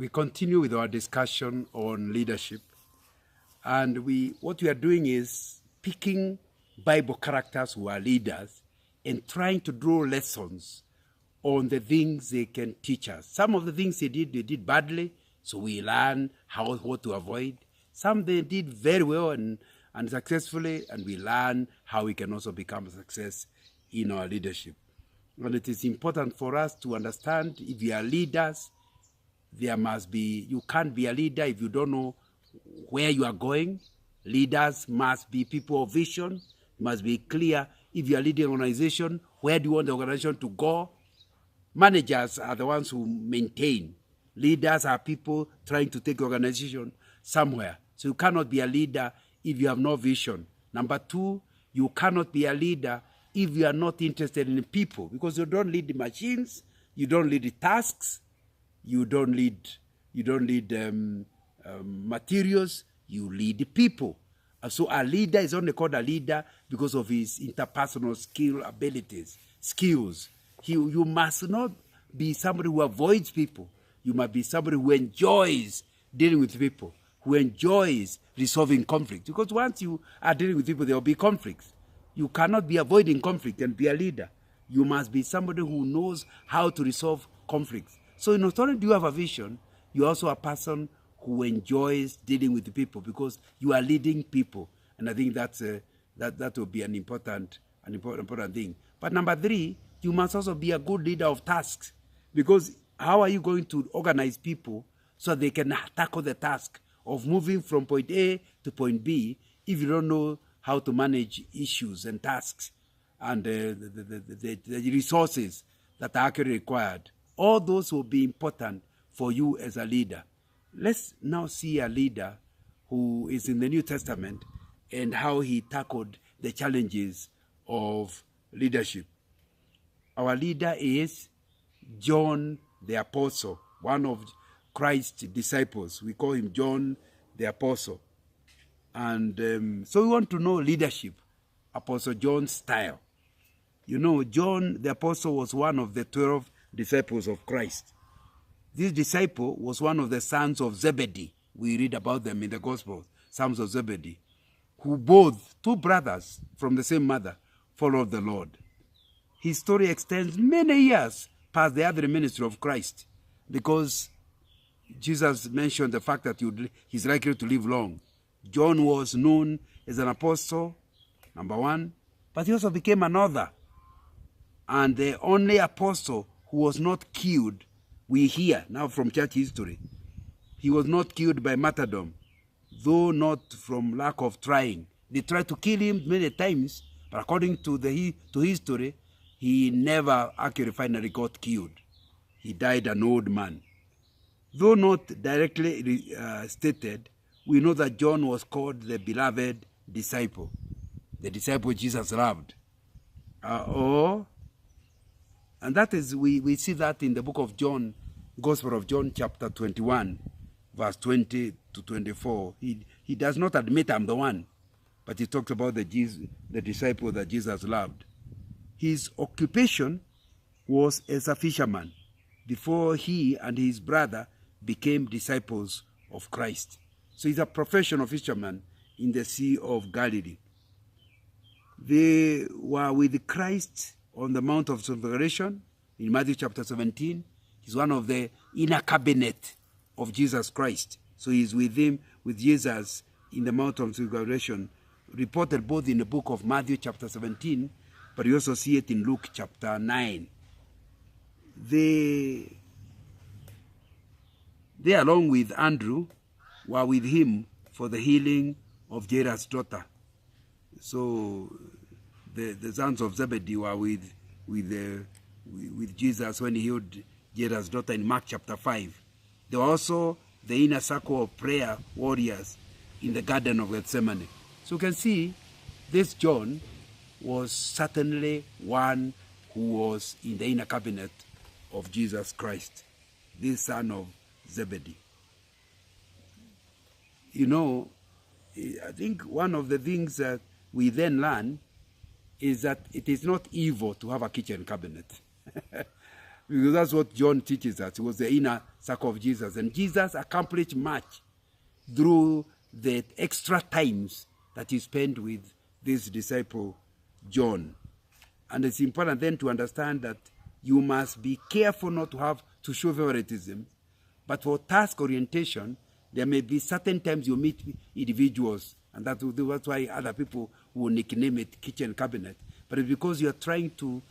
We continue with our discussion on leadership. And what we are doing is picking Bible characters who are leaders and trying to draw lessons on the things they can teach us. Some of the things they did badly, so we learn what to avoid. Some they did very well and successfully, and we learn how we can also become a success in our leadership. And it is important for us to understand, if we are leaders, you can't be a leader if you don't know where you are going. Leaders must be people of vision, must be clear. If you are leading an organization, where do you want the organization to go? Managers are the ones who maintain. Leaders are people trying to take the organization somewhere. So you cannot be a leader if you have no vision. Number two, you cannot be a leader if you are not interested in people, because you don't lead the machines, you don't lead the tasks, you don't lead materials, you lead the people. So a leader is only called a leader because of his interpersonal skills. You must not be somebody who avoids people. You must be somebody who enjoys dealing with people, who enjoys resolving conflict. Because once you are dealing with people, there will be conflicts. You cannot be avoiding conflict and be a leader. You must be somebody who knows how to resolve conflicts. So not only do you have a vision, you're also a person who enjoys dealing with the people because you are leading people. And I think that will be an important thing. But number three, you must also be a good leader of tasks, because how are you going to organize people so they can tackle the task of moving from point A to point B if you don't know how to manage issues and tasks and the resources that are actually required? All those will be important for you as a leader. Let's now see a leader who is in the New Testament and how he tackled the challenges of leadership. Our leader is John the Apostle, one of Christ's disciples. We call him John the Apostle. And so we want to know leadership, Apostle John's style. You know, John the Apostle was one of the 12 disciples of Christ. This disciple was one of the sons of Zebedee. We read about them in the Gospels, sons of Zebedee, who both, two brothers from the same mother, followed the Lord. His story extends many years past the other ministry of Christ, because Jesus mentioned the fact that he's likely to live long. John was known as an apostle, number one, but he also became another. And the only apostle who was not killed, we hear now from church history, he was not killed by martyrdom, though not from lack of trying. They tried to kill him many times, but according to history, he never actually finally got killed. He died an old man. Though not directly stated, we know that John was called the beloved disciple, the disciple Jesus loved. And that is, we see that in the book of John, Gospel of John, chapter 21, verse 20 to 24. He does not admit I'm the one, but he talks about the disciple that Jesus loved. His occupation was as a fisherman before he and his brother became disciples of Christ. So he's a professional fisherman in the Sea of Galilee. They were with Christ on the Mount of Transfiguration in Matthew chapter 17. He's one of the inner cabinet of Jesus Christ. So he's with Jesus in the Mount of Transfiguration, reported both in the book of Matthew chapter 17, but you also see it in Luke chapter 9. They along with Andrew, were with him for the healing of Jairus' daughter. So the sons of Zebedee were with Jesus when he healed Jairus' daughter in Mark chapter 5. They were also the inner circle of prayer warriors in the Garden of Gethsemane. So you can see this John was certainly one who was in the inner cabinet of Jesus Christ, this son of Zebedee. You know, I think one of the things that we then learn is that it is not evil to have a kitchen cabinet. Because that's what John teaches us. It was the inner circle of Jesus. And Jesus accomplished much through the extra times that he spent with this disciple, John. And it's important then to understand that you must be careful not to show favoritism. But for task orientation, there may be certain times you meet individuals, and that's why other people will nickname it kitchen cabinet. But it's because you're trying to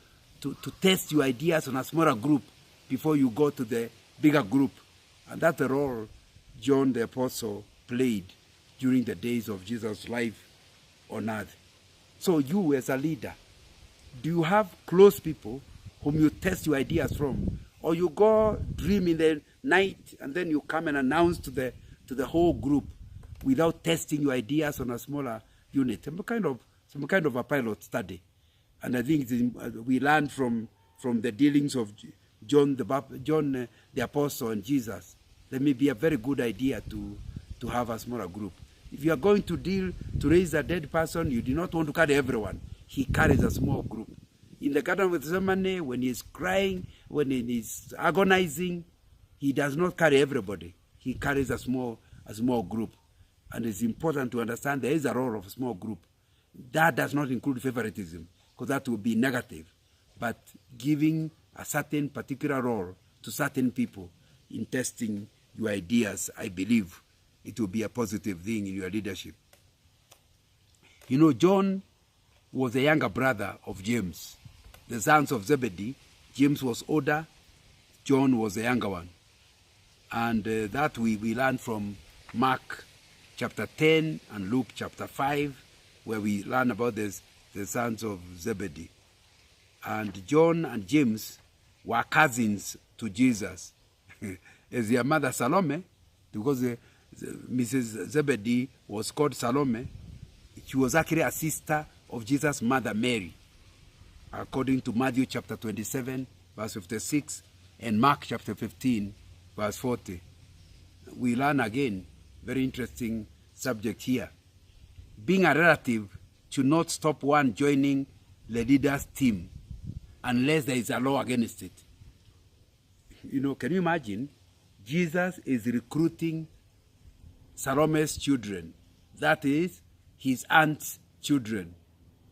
test your ideas on a smaller group before you go to the bigger group. And that's the role John the Apostle played during the days of Jesus' life on earth. So you as a leader, do you have close people whom you test your ideas from? Or you go dream in the night and then you come and announce to the whole group without testing your ideas on a smaller unit? Some kind of a pilot study. And I think we learned from the dealings of John the Apostle and Jesus. That may be a very good idea to have a smaller group. If you are going to raise a dead person, you do not want to carry everyone. He carries a small group. In the Garden of Gethsemane, when he is crying, when he is agonizing, he does not carry everybody. He carries a small group. And it's important to understand there is a role of a small group. That does not include favoritism, because that would be negative. But giving a certain particular role to certain people in testing your ideas, I believe it will be a positive thing in your leadership. You know, John was the younger brother of James, the sons of Zebedee. James was older, John was the younger one. And that we learn from Mark chapter 10 and Luke chapter 5, where we learn about the sons of Zebedee. And John and James were cousins to Jesus. As their mother Salome, because Mrs. Zebedee was called Salome, she was actually a sister of Jesus' mother Mary, according to Matthew chapter 27, verse 56, and Mark chapter 15, verse 40. We learn again, very interesting subject here. Being a relative should not stop one joining the leader's team unless there is a law against it. You know, can you imagine? Jesus is recruiting Salome's children, that is, his aunt's children,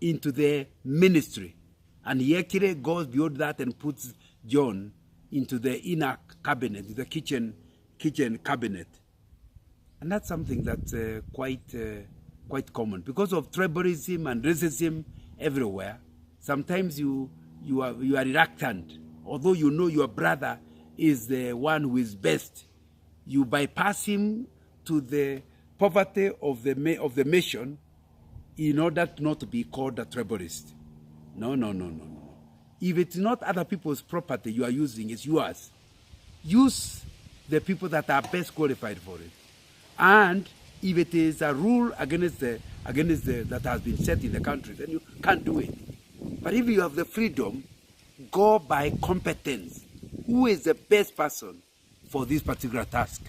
into the ministry. And he actually goes beyond that and puts John into the inner cabinet, the kitchen cabinet. And that's something that's quite common. Because of tribalism and racism everywhere, sometimes you are reluctant. Although you know your brother is the one who is best, you bypass him to the poverty of the mission in order not to be called a tribalist. No. If it's not other people's property you are using, it's yours. Use the people that are best qualified for it. And if it is a rule against that has been set in the country, then you can't do it. But if you have the freedom, go by competence. Who is the best person for this particular task?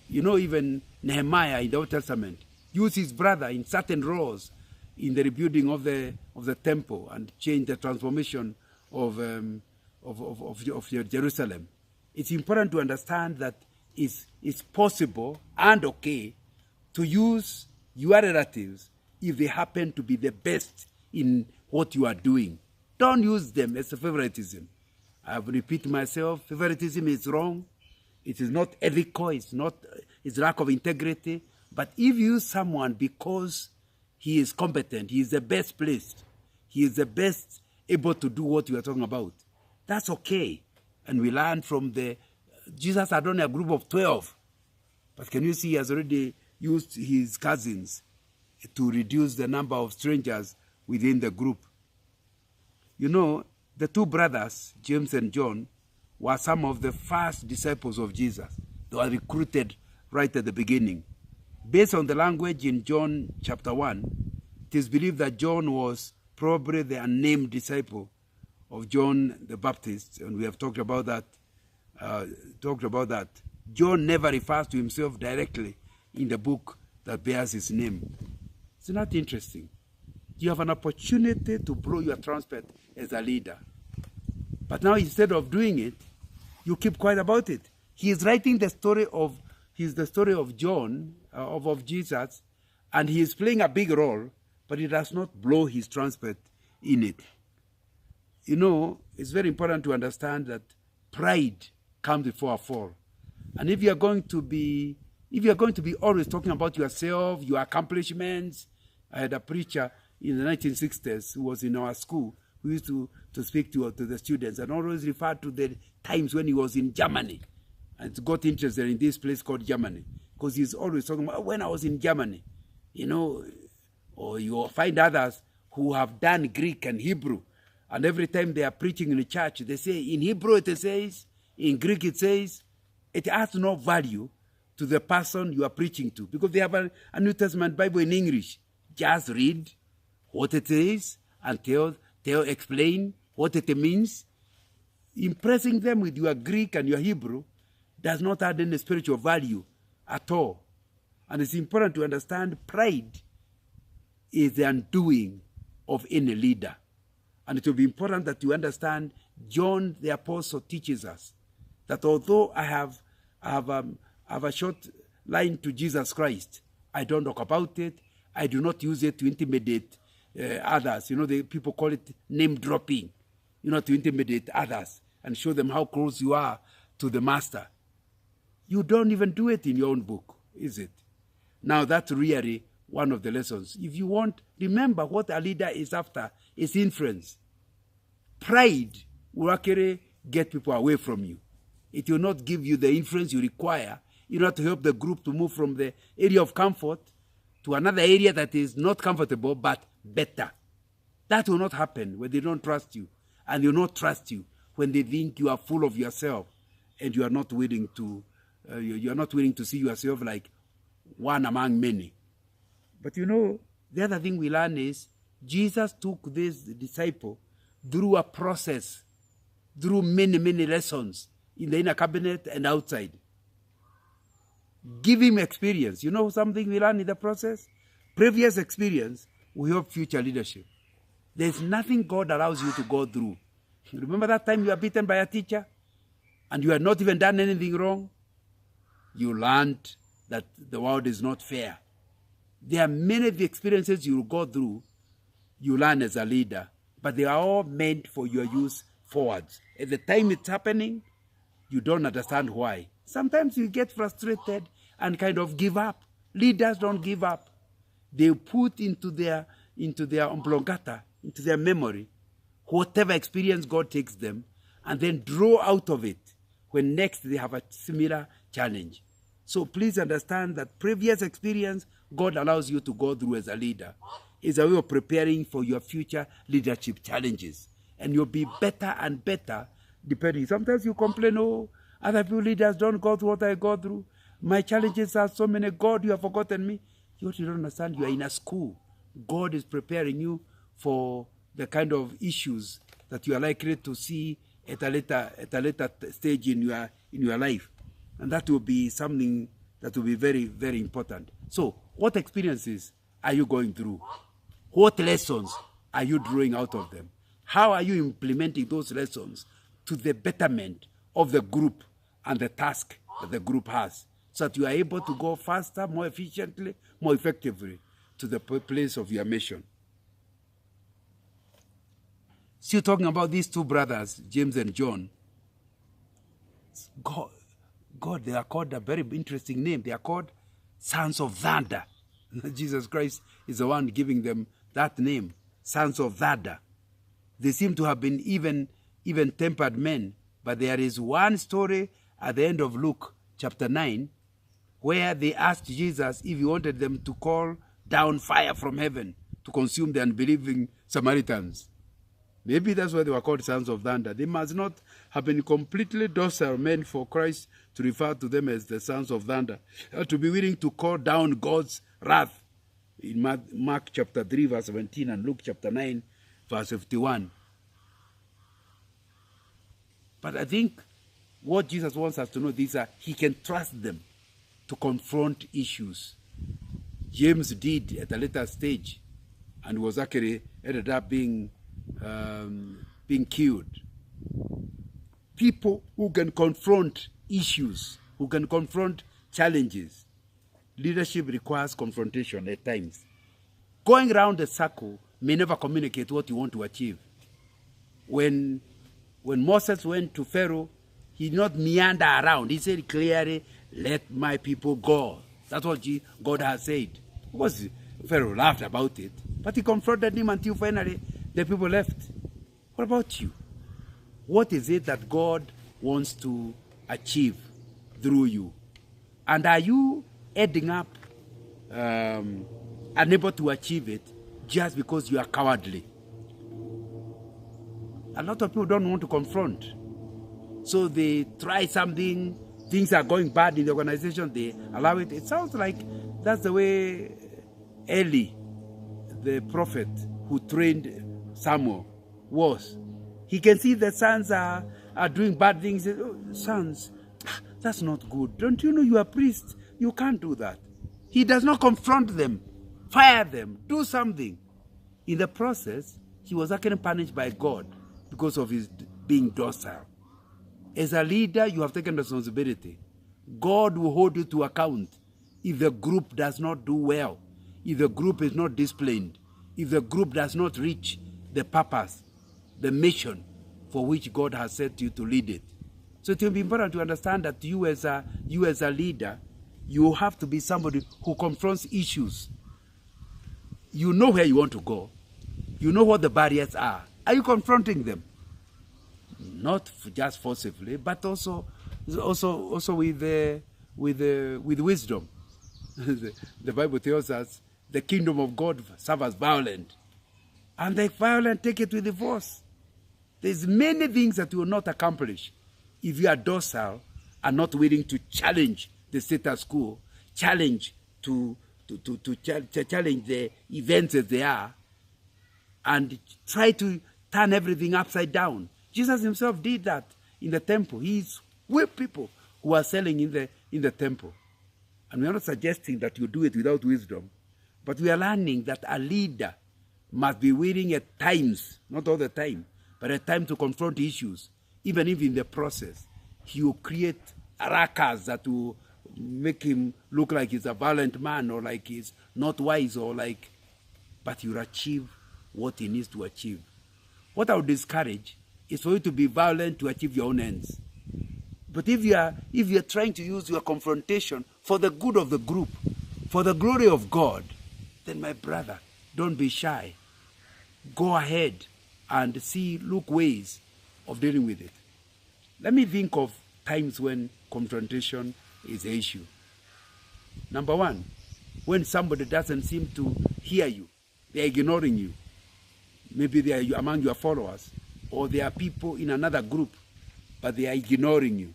You know, even Nehemiah in the Old Testament used his brother in certain roles in the rebuilding of the temple and changed the transformation of Jerusalem. It's important to understand that it's possible and okay to use your relatives if they happen to be the best in what you are doing. Don't use them as a favoritism. I have repeated myself, favoritism is wrong. It is not ethical, it's lack of integrity. But if you use someone because he is competent, he is the best placed, he is the best able to do what you are talking about, that's okay. And we learn from Jesus had only a group of 12. But can you see he has already used his cousins to reduce the number of strangers within the group. You know, the two brothers, James and John, were some of the first disciples of Jesus. They were recruited right at the beginning. Based on the language in John chapter 1, it is believed that John was probably the unnamed disciple of John the Baptist, and we have talked about that. John never refers to himself directly in the book that bears his name. Isn't that interesting? You have an opportunity to blow your trumpet as a leader. But now instead of doing it, you keep quiet about it. He is writing the story of, he's the story of John, of Jesus, and he is playing a big role, but he does not blow his trumpet in it. You know, it's very important to understand that pride comes before a fall. And if you are going to be always talking about yourself, your accomplishments, I had a preacher in the 1960s who was in our school who used to speak to the students and always referred to the times when he was in Germany and got interested in this place called Germany, because he's always talking about when I was in Germany, you know. Or you find others who have done Greek and Hebrew, and every time they are preaching in the church, they say in Hebrew it says, in Greek it says. It has no value to the person you are preaching to, because they have a New Testament Bible in English. Just read what it is and explain what it means. Impressing them with your Greek and your Hebrew does not add any spiritual value at all. And it's important to understand pride is the undoing of any leader. And it will be important that you understand John the Apostle teaches us that although I have a short line to Jesus Christ, I don't talk about it. I do not use it to intimidate others. You know, people call it name dropping, you know, to intimidate others and show them how close you are to the master. You don't even do it in your own book, is it? Now, that's really one of the lessons. If you want, remember what a leader is after is influence. Pride will actually get people away from you. It will not give you the influence you require in order to help the group to move from the area of comfort to another area that is not comfortable but better. That will not happen when they don't trust you, and they will not trust you when they think you are full of yourself and you are not willing to see yourself like one among many. But you know, the other thing we learn is Jesus took this disciple through a process, through many, many lessons in the inner cabinet and outside. Give him experience. You know something we learn in the process? Previous experience will help future leadership. There's nothing God allows you to go through. Remember that time you were beaten by a teacher and you had not even done anything wrong? You learned that the world is not fair. There are many of the experiences you will go through, you learn as a leader, but they are all meant for your use forwards. At the time it's happening, you don't understand why. Sometimes you get frustrated and kind of give up. Leaders don't give up. They put into their oblongata, into their memory, whatever experience God takes them, and then draw out of it when next they have a similar challenge. So please understand that previous experience God allows you to go through as a leader is a way of preparing for your future leadership challenges. And you'll be better and better depending. Sometimes you complain, oh, other people leaders don't go through what I go through. My challenges are so many. God, you have forgotten me. You don't understand. You are in a school. God is preparing you for the kind of issues that you are likely to see at a later stage in your life. And that will be something that will be very, very important. So, what experiences are you going through? What lessons are you drawing out of them? How are you implementing those lessons to the betterment of the group and the task that the group has, so that you are able to go faster, more efficiently, more effectively to the place of your mission? Still talking about these two brothers, James and John. God, they are called a very interesting name. They are called sons of thunder. Jesus Christ is the one giving them that name, sons of thunder. They seem to have been even tempered men, but there is one story at the end of Luke chapter 9 where they asked Jesus if he wanted them to call down fire from heaven to consume the unbelieving Samaritans. Maybe that's why they were called sons of thunder. They must not have been completely docile men for Christ to refer to them as the sons of thunder, to be willing to call down God's wrath in Mark chapter 3 verse 17 and Luke chapter 9 verse 51. But I think what Jesus wants us to know is that he can trust them to confront issues. James did at a later stage and was actually ended up being killed. People who can confront issues, who can confront challenges. Leadership requires confrontation at times. Going around the circle may never communicate what you want to achieve. When Moses went to Pharaoh, he did not meander around. He said clearly, let my people go. That's what God has said. Of course, Pharaoh laughed about it, but he confronted him until finally the people left. What about you? What is it that God wants to achieve through you? And are you ending up unable to achieve it just because you are cowardly? A lot of people don't want to confront. So they try something, things are going bad in the organization, they allow it. It sounds like that's the way Eli, the prophet who trained Samuel, was. He can see the sons are doing bad things. Oh, sons, that's not good. Don't you know you are priests? You can't do that. He does not confront them, fire them, do something. In the process, he was actually punished by God because of his being docile. As a leader, you have taken responsibility. God will hold you to account if the group does not do well, if the group is not disciplined, if the group does not reach the purpose, the mission for which God has set you to lead it. So it will be important to understand that you as a leader, you have to be somebody who confronts issues. You know where you want to go. You know what the barriers are. Are you confronting them? Not just forcibly, but also with wisdom. The Bible tells us the kingdom of God suffers violent, and the violent take it with the force. There's many things that you will not accomplish if you are docile and not willing to challenge the status quo, challenge to challenge the events as they are, and try to turn everything upside down. Jesus himself did that in the temple. He whipped people who are selling in the temple. And we are not suggesting that you do it without wisdom, but we are learning that a leader must be willing at times, not all the time, but at times to confront issues, even if in the process he will create ruckus that will make him look like he's a violent man or like he's not wise but you'll achieve what he needs to achieve. What I would discourage is for you to be violent to achieve your own ends. But if you are trying to use your confrontation for the good of the group, for the glory of God, then my brother, don't be shy. Go ahead and look ways of dealing with it. Let me think of times when confrontation is an issue. Number one, when somebody doesn't seem to hear you, they're ignoring you. Maybe they are among your followers, or they are people in another group, but they are ignoring you.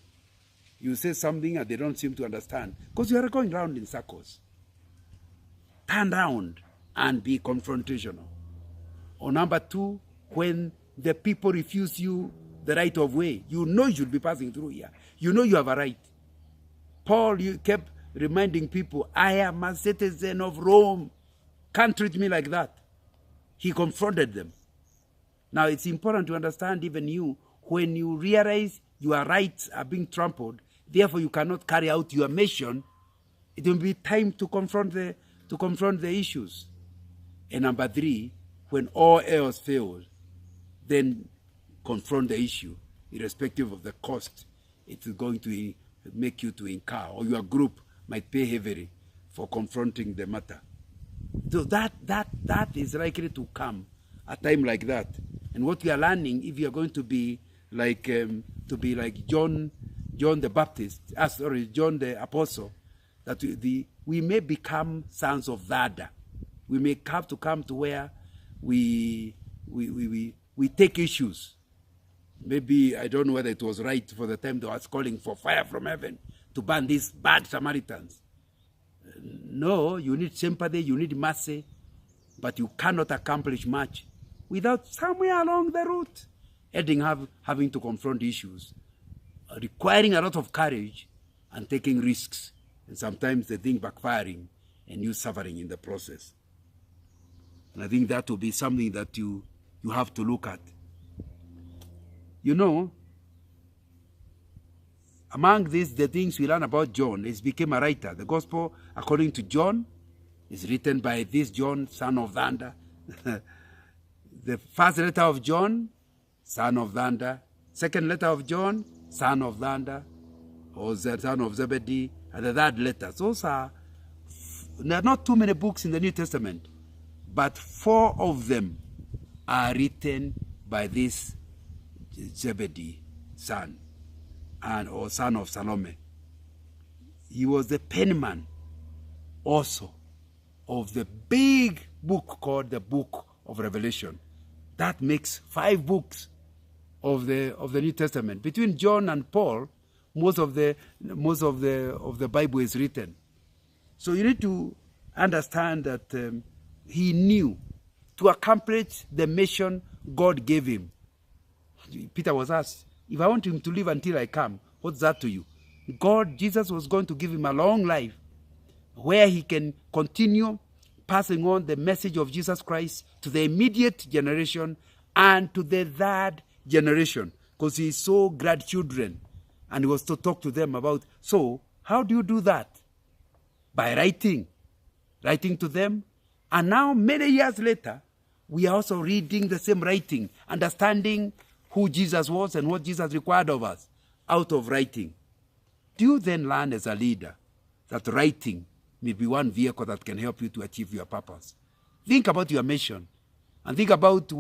You say something and they don't seem to understand because you are going round in circles. Turn round and be confrontational. Or number two, when the people refuse you the right of way, you know you should be passing through here. You know you have a right. Paul, you kept reminding people, I am a citizen of Rome. Can't treat me like that. He confronted them. Now, it's important to understand, even you, when you realize your rights are being trampled, therefore you cannot carry out your mission, it will be time to confront the issues. And number three, when all else fails, then confront the issue, irrespective of the cost it is going to make you to incur, or your group might pay heavily for confronting the matter. So that is likely to come a time like that. And what we are learning, if you are going to be like John the Baptist, John the Apostle, that we may become sons of Vada. We may have to come to where we take issues. Maybe, I don't know whether it was right for the time they was calling for fire from heaven to ban these bad Samaritans. No, you need sympathy, you need mercy, but you cannot accomplish much without somewhere along the route having to confront issues, requiring a lot of courage and taking risks, and sometimes the thing backfiring and you suffering in the process. And I think that will be something that you have to look at. You know, among these, the things we learn about John is became a writer. The gospel, according to John, is written by this John, son of thunder. The first letter of John, son of thunder. Second letter of John, son of thunder, or the son of Zebedee. And the third letter. Those are, there are not too many books in the New Testament, but 4 of them are written by this Zebedee son, or son of Salome. He was the penman also of the big book called the Book of Revelation. That makes 5 books of the New Testament. Between John and Paul, most of the Bible is written. So you need to understand that he knew to accomplish the mission God gave him. Peter was asked, if I want him to live until I come, what's that to you? Jesus was going to give him a long life where he can continue passing on the message of Jesus Christ to the immediate generation and to the third generation, because he saw grandchildren and he was to talk to them about, so how do you do that? By writing to them. And now, many years later, we are also reading the same writing, understanding who Jesus was and what Jesus required of us out of writing. Do you then learn as a leader that writing may be one vehicle that can help you to achieve your purpose? Think about your mission and think about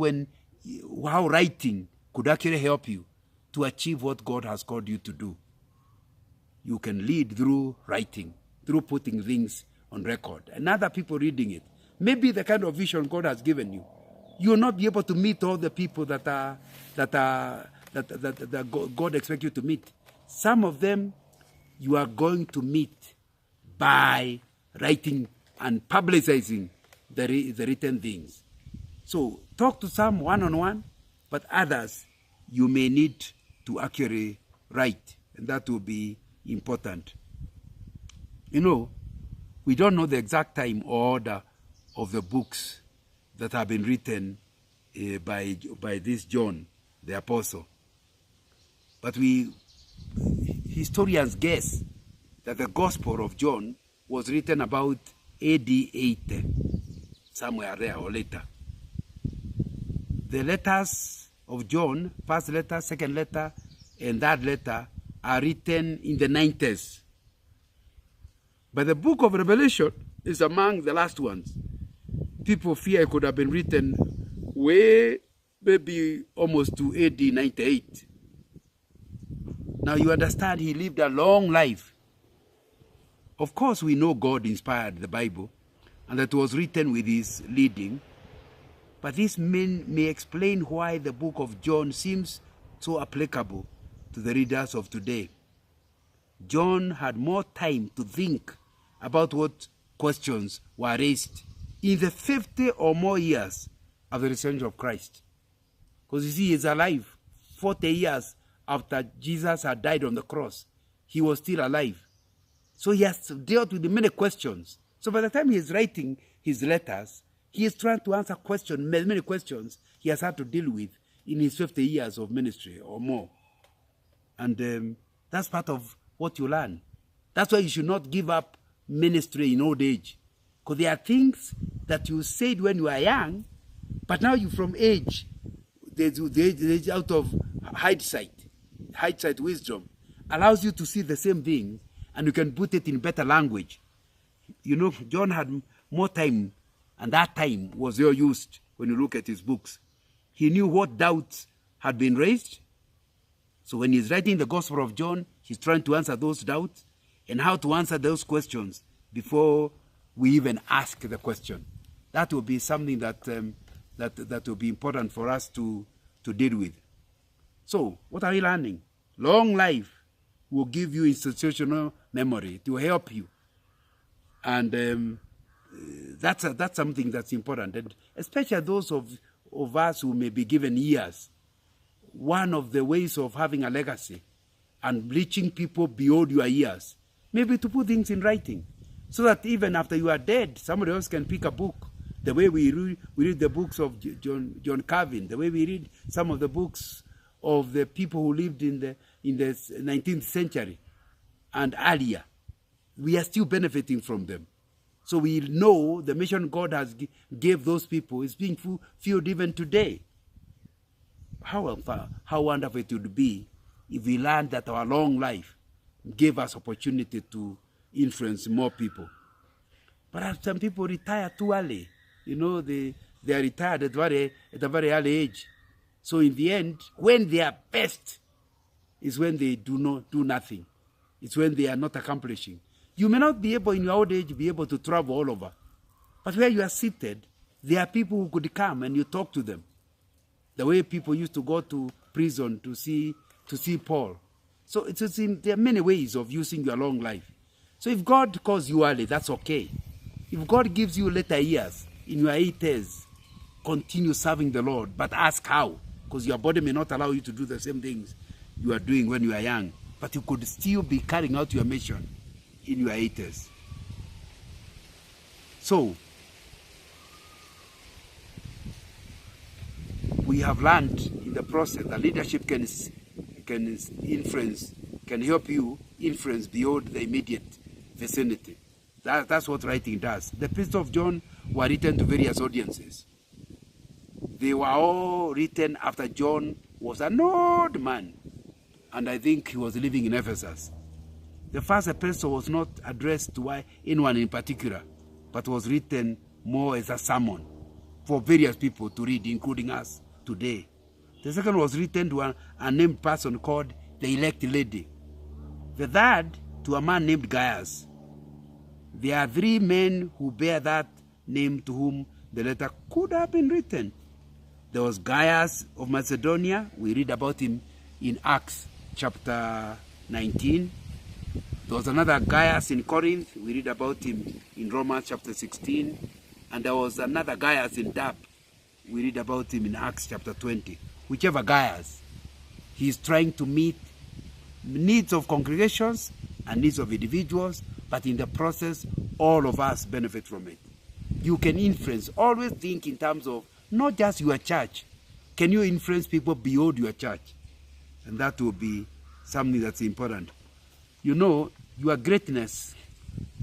how writing could actually help you to achieve what God has called you to do. You can lead through writing, through putting things on record and other people reading it. Maybe the kind of vision God has given you, you will not be able to meet all the people that God expects you to meet. Some of them you are going to meet by writing and publicizing the written things. So talk to some one-on-one, but others you may need to actually write, and that will be important. You know, we don't know the exact time or order of the books that have been written by this John, the apostle. But historians guess that the Gospel of John was written about AD 80, somewhere there or later. The letters of John, first letter, second letter, and third letter, are written in the 90s. But the book of Revelation is among the last ones. People fear it could have been written way, maybe almost to AD 98. Now you understand he lived a long life. Of course we know God inspired the Bible and that it was written with his leading. But this may explain why the book of John seems so applicable to the readers of today. John had more time to think about what questions were raised in the 50 or more years of the resurrection of Christ. Because you see, he's alive 40 years after Jesus had died on the cross. He was still alive. So he has dealt with many questions. So by the time he is writing his letters, he is trying to answer questions, many questions he has had to deal with in his 50 years of ministry or more. And that's part of what you learn. That's why you should not give up ministry in old age. Because there are things that you said when you are young, but now you from age, the age out of hindsight wisdom, allows you to see the same thing and you can put it in better language. You know, John had more time, and that time was well used when you look at his books. He knew what doubts had been raised. So when he's writing the Gospel of John, he's trying to answer those doubts and how to answer those questions before we even ask the question. That will be something that will be important for us to deal with. So, what are we learning? Long life will give you institutional memory to help you. And that's something that's important. And especially those of us who may be given years. One of the ways of having a legacy and reaching people beyond your years, maybe to put things in writing, so that even after you are dead, somebody else can pick a book. The way we read the books of John Calvin, the way we read some of the books of the people who lived in in the 19th century and earlier. We are still benefiting from them. So we know the mission God has gave those people is being fulfilled even today. How wonderful it would be if we learned that our long life gave us opportunity to influence more people. But some people retire too early. You know, they are retired at a very early age. So in the end, when they are best is when they do nothing. It's when they are not accomplishing. You may not be able in your old age be able to travel all over. But where you are seated, there are people who could come and you talk to them. The way people used to go to prison to see Paul. So there are many ways of using your long life. So if God calls you early, that's okay. If God gives you later years, in your 80s, continue serving the Lord, but ask how. Because your body may not allow you to do the same things you are doing when you are young. But you could still be carrying out your mission in your 80s. So, we have learned in the process that leadership can influence, can help you influence beyond the immediate vicinity. That's what writing does. The Epistles of John were written to various audiences. They were all written after John was an old man, and I think he was living in Ephesus. The first epistle was not addressed to anyone in particular, but was written more as a sermon for various people to read, including us today. The second was written to a named person called the elect lady. The third to a man named Gaius. There are three men who bear that name to whom the letter could have been written. There was Gaius of Macedonia. We read about him in Acts chapter 19. There was another Gaius in Corinth. We read about him in Romans chapter 16. And there was another Gaius in Derbe. We read about him in Acts chapter 20. Whichever Gaius, he is trying to meet needs of congregations and needs of individuals, but in the process, all of us benefit from it. You can influence. Always think in terms of not just your church. Can you influence people beyond your church? And that will be something that's important. You know, your greatness,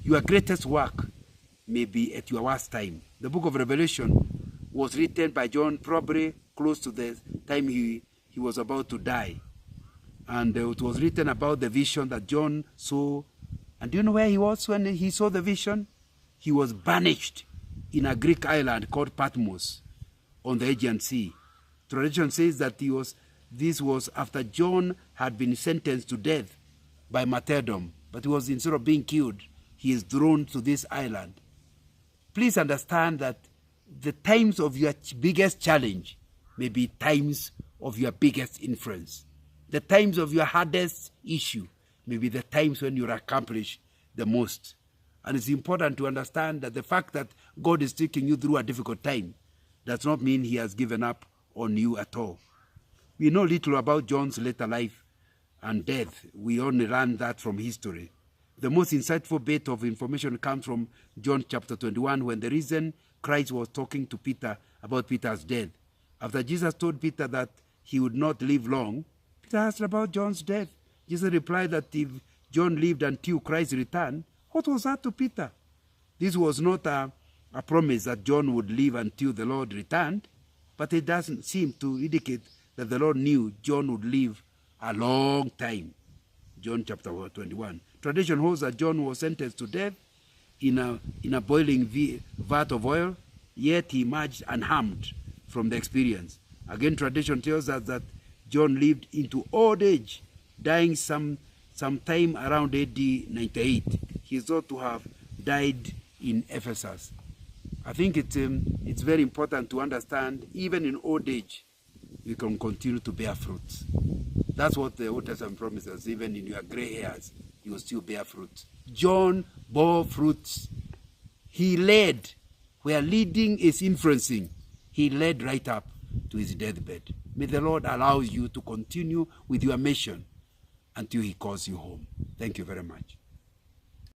your greatest work may be at your worst time. The book of Revelation was written by John probably close to the time he was about to die. And it was written about the vision that John saw. And do you know where he was when he saw the vision? He was banished in a Greek island called Patmos on the Aegean Sea. Tradition says that this was after John had been sentenced to death by martyrdom. But he was, instead of being killed, he is thrown to this island. Please understand that the times of your biggest challenge may be times of your biggest influence. The times of your hardest issue may be the times when you accomplish the most. And it's important to understand that the fact that God is taking you through a difficult time does not mean he has given up on you at all. We know little about John's later life and death. We only learn that from history. The most insightful bit of information comes from John chapter 21, when the reason Christ was talking to Peter about Peter's death. After Jesus told Peter that he would not live long, Peter asked about John's death. Jesus replied that if John lived until Christ's return, what was that to Peter? This was not a promise that John would live until the Lord returned, but it doesn't seem to indicate that the Lord knew John would live a long time. John chapter 21. Tradition holds that John was sentenced to death in a boiling vat of oil, yet he emerged unharmed from the experience. Again, tradition tells us that John lived into old age, dying sometime around AD 98. He is thought to have died in Ephesus. I think it's very important to understand, even in old age, we can continue to bear fruits. That's what the Old Testament promises. Even in your gray hairs, you will still bear fruit. John bore fruits. He led. Where leading is influencing, he led right up to his deathbed. May the Lord allow you to continue with your mission until he calls you home. Thank you very much.